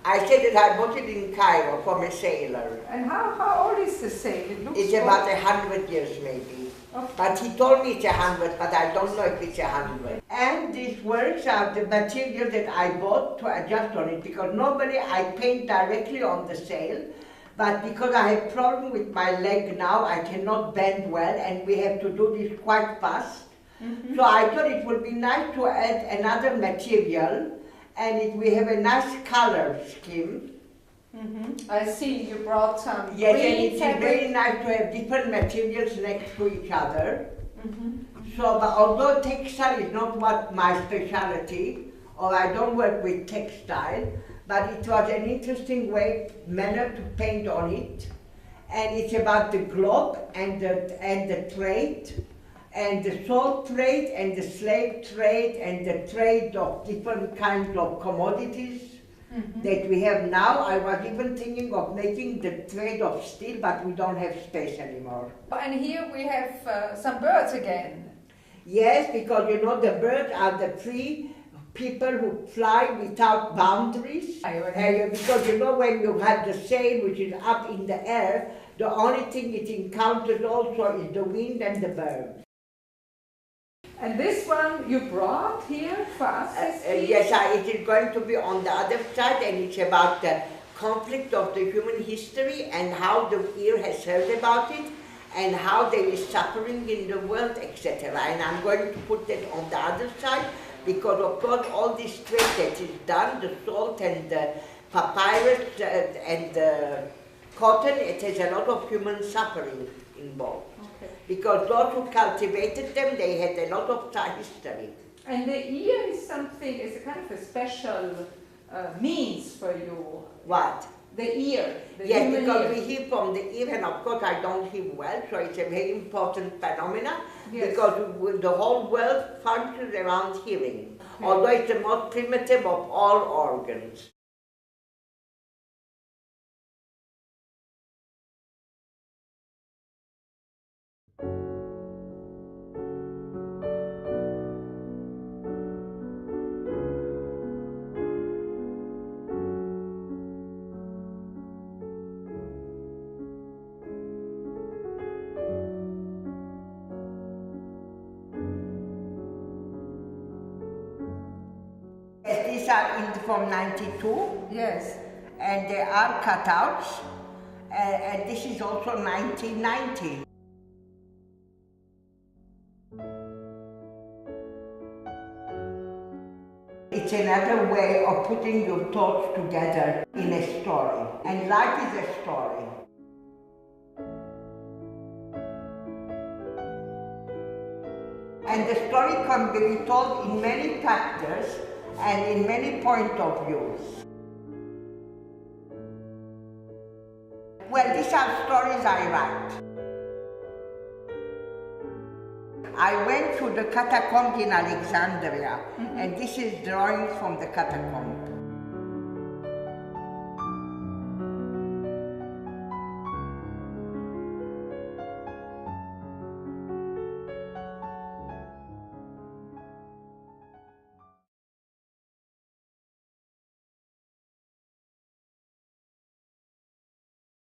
I said that I bought it in Cairo from a sailor. And how old is the sail? It's about 100 years maybe. Okay. But he told me it's 100, but I don't know if it's 100. And these works are the material that I bought to adjust on it, because normally I paint directly on the sail, but because I have problem with my leg now, I cannot bend well, and we have to do this quite fast. So I thought it would be nice to add another material, and we have a nice color scheme. I see you brought some yes, green and it's very nice to have different materials next to each other. So, but although textile is not what my specialty, or I don't work with textile, but it was an interesting manner to paint on it. And it's about the globe and the trade, and the salt trade and the slave trade and the trade of different kinds of commodities that we have now. I was even thinking of making the trade of steel, but we don't have space anymore. And here we have some birds again. Yes, because you know the birds are the free people who fly without boundaries. Because you know when you have the sail which is up in the air, the only thing it encounters also is the wind and the birds. And this one you brought here for us? Yes, it is going to be on the other side, and it's about the conflict of the human history and how the ear has heard about it and how there is suffering in the world, etc. And I'm going to put that on the other side because, of course, all this trade that is done, the salt and the papyrus and the cotton, it has a lot of human suffering involved. Because those who cultivated them, they had a lot of history. And the ear is something, it's a kind of a special means for you. What? The ear. The yes, because ear. we hear from the ear, and of course I don't hear well, so it's a very important phenomenon. Yes. Because the whole world functions around hearing, although it's the most primitive of all organs. These are from 92. Yes. And they are cutouts. And this is also 1990. It's another way of putting your thoughts together in a story. And life is a story. And the story can be told in many factors and in many points of views. Well, these are stories I write. I went to the catacombs in Alexandria, and this is drawings from the catacomb.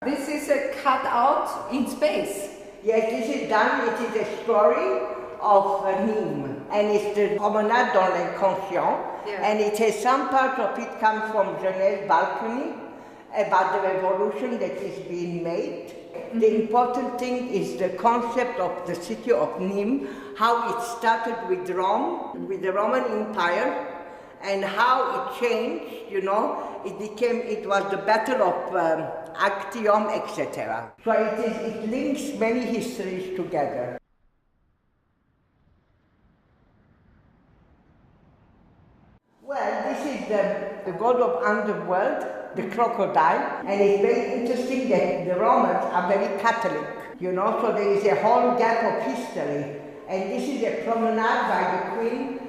This is a cutout in space. Yes, this is done. It is a story of Nîmes, and it's the promenade dans l'inconscient, and it has some part of it comes from Genève's balcony about the revolution that is being made. The important thing is the concept of the city of Nîmes, how it started with Rome, with the Roman Empire, and how it changed, you know, it was the battle of Actium, etc. So it links many histories together. Well, this is the god of underworld, the crocodile, and it's very interesting that the Romans are very Catholic, you know, so there is a whole gap of history. And this is a promenade by the Queen,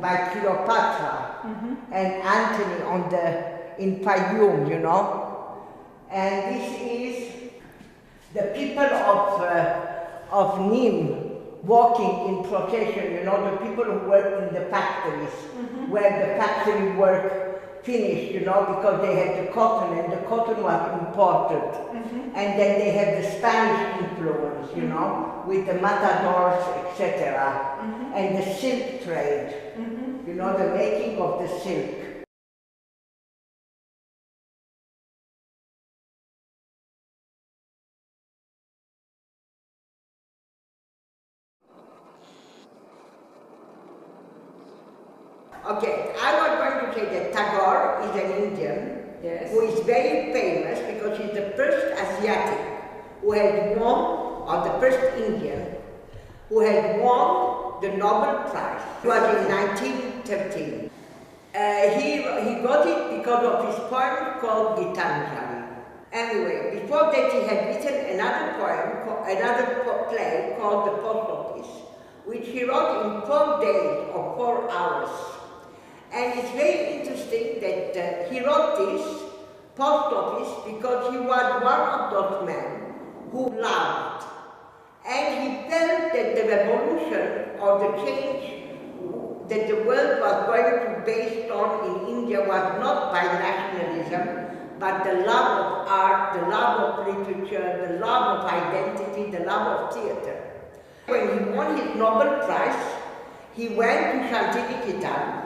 by Cleopatra and Antony in Fayum, you know. And this is the people of Nîmes walking in procession, you know, the people who work in the factories, where the factory work finished, you know, because they had the cotton and the cotton was imported. And then they had the Spanish influence, you know, with the matadors, etc. And the silk trade, you know, the making of the silk. Okay, I was going to say that Tagore is an Indian who is very famous because he's the first Asiatic who has won, or the first Indian who has won the Nobel Prize. It was in 1913. He got it because of his poem called Gitanjali. Anyway, before that he had written another poem, another play called The Post Office, which he wrote in 4 days or 4 hours. And it's very interesting that he wrote this post office because he was one of those men who loved. And he felt that the revolution or the change that the world was going to be based on in India was not by nationalism, but the love of art, the love of literature, the love of identity, the love of theatre. When he won his Nobel Prize, he went to Shantiniketan,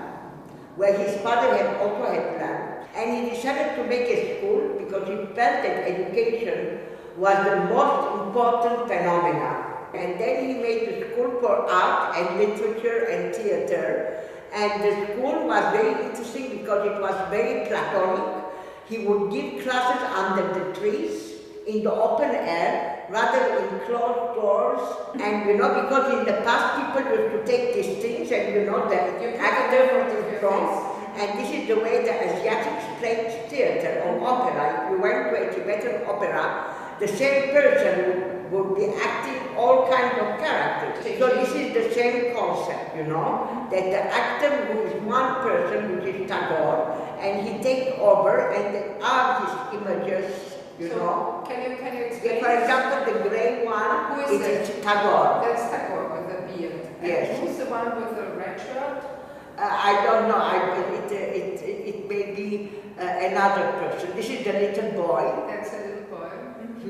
where his father had also had land, and he decided to make a school because he felt that education was the most important phenomena. And then he made the school for art and literature and theatre, and the school was very interesting because it was very Platonic. He would give classes under the trees, in the open air, rather in closed doors. And you know, because in the past people used to take these things and you know, the actors were from. And this is the way the Asiatics played theatre or opera. If you went to a Tibetan opera, the same person would be acting all kinds of characters. So this is the same concept, you know, that the actor who is one person, which is Tagore, and he takes over and they are his images. You know? Can you explain? For example, the grey one is Tagore. That's Tagore with the beard. Yes. And who's the one with the red shirt? I don't know. It may be another person. This is the little boy. That's a little boy.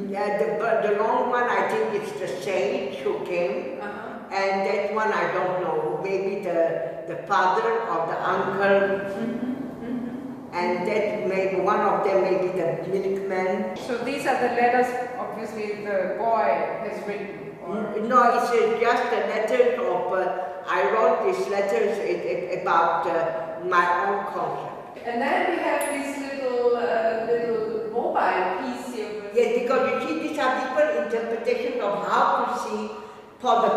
Yeah, the long one, I think it's the sage who came. And that one, I don't know. Maybe the father or the uncle. And that maybe one of them may be the milkman. So these are the letters, obviously, the boy has written. No, it's just the letters of, I wrote these letters about my own concept. And then we have this little mobile piece here. Yes, because you see, these are different interpretations of how to see for the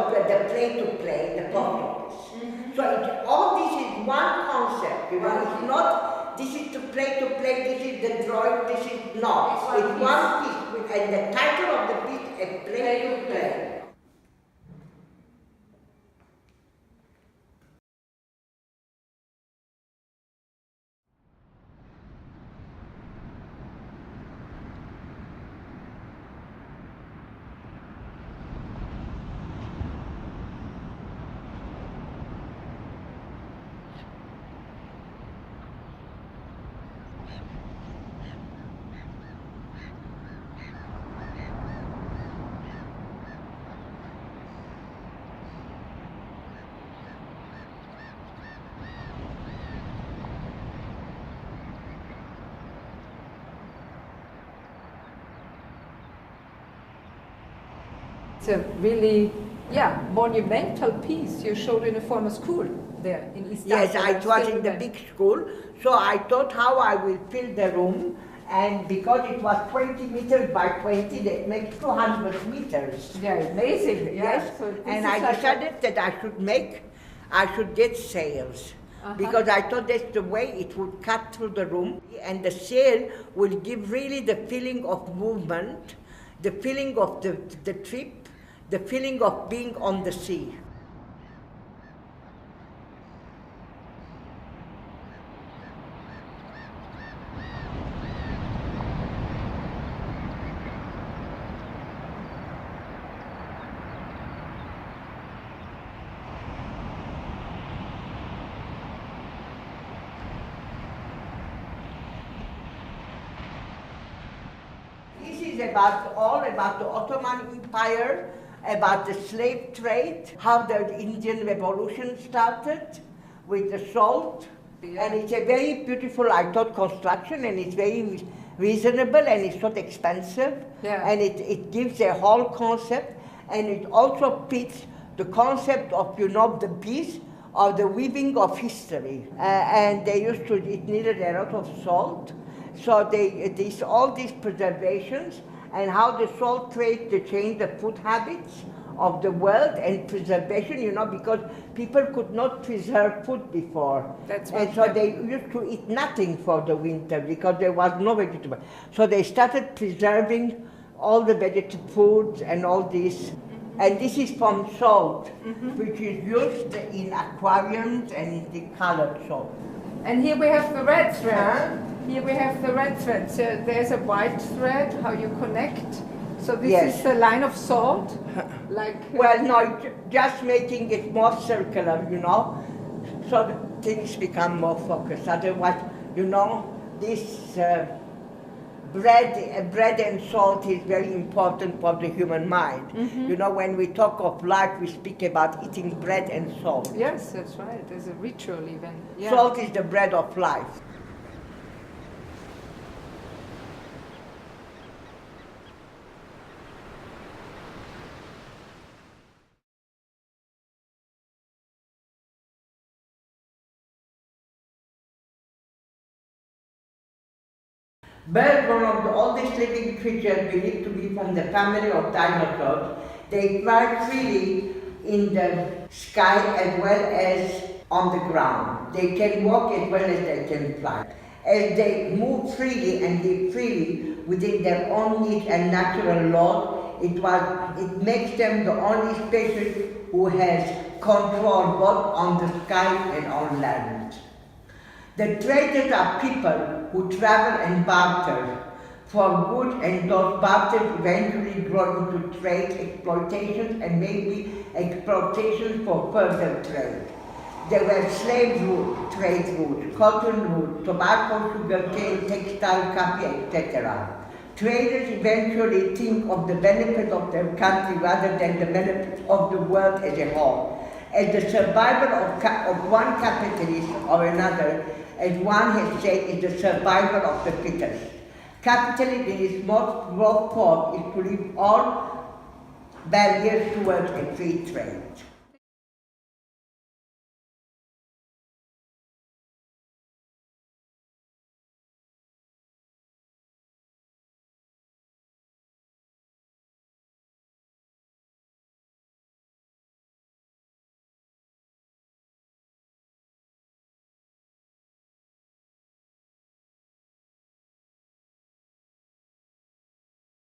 play-to-play, the post office. So all this is one concept, you know, it's not this is to play, this is the drawing, this is not. It's one piece, and the title of the piece is Play to Play. It's a really, monumental piece you showed in a former school there in East Yes, I was in the big school, so I thought how I will fill the room, and because it was 20 meters by 20, that makes 200 meters. Yeah, amazing. Yes, so and I decided that I should get sails. Because I thought that's the way it would cut through the room, and the sail will give really the feeling of movement, the feeling of the trip, the feeling of being on the sea. is all about the Ottoman Empire, about the slave trade, how the Indian Revolution started with the salt. Yeah. And it's a very beautiful, I thought, construction, and it's very reasonable, and it's not expensive. Yeah. And it gives a whole concept, and it also fits the concept of, the piece of the weaving of history. And it needed a lot of salt. So all these preservations, and how the salt trade changed the food habits of the world, and preservation, because people could not preserve food before. And so they used to eat nothing for the winter because there was no vegetable. So they started preserving all the vegetable foods and all this. And this is from salt, which is used in aquariums and in the colored salt. And here we have the red thread. Here we have the red thread. So there's a white thread, how you connect. So this is the line of salt? Well, no, just making it more circular, so that things become more focused. Otherwise, this bread and salt is very important for the human mind. When we talk of life, we speak about eating bread and salt. Yes, that's right. There's a ritual even. Yeah. Salt is the bread of life. Birds, one of the oldest living creatures believed to be from the family of dinosaurs, they fly freely in the sky as well as on the ground. They can walk as well as they can fly. As they move freely and live freely within their own needs and natural laws, it makes them the only species who has control both on the sky and on land. The traders are people who travel and barter for goods, and those barters eventually grow into trade, exploitations, and maybe exploitations for further trade. There were slave trade routes, cotton routes, tobacco, sugarcane, textile, coffee, etc. Traders eventually think of the benefit of their country rather than the benefit of the world as a whole. As the survival of one capitalist or another, as one has said, is the survival of the fittest. Capitalism in its most raw form is to leave all barriers towards a free trade.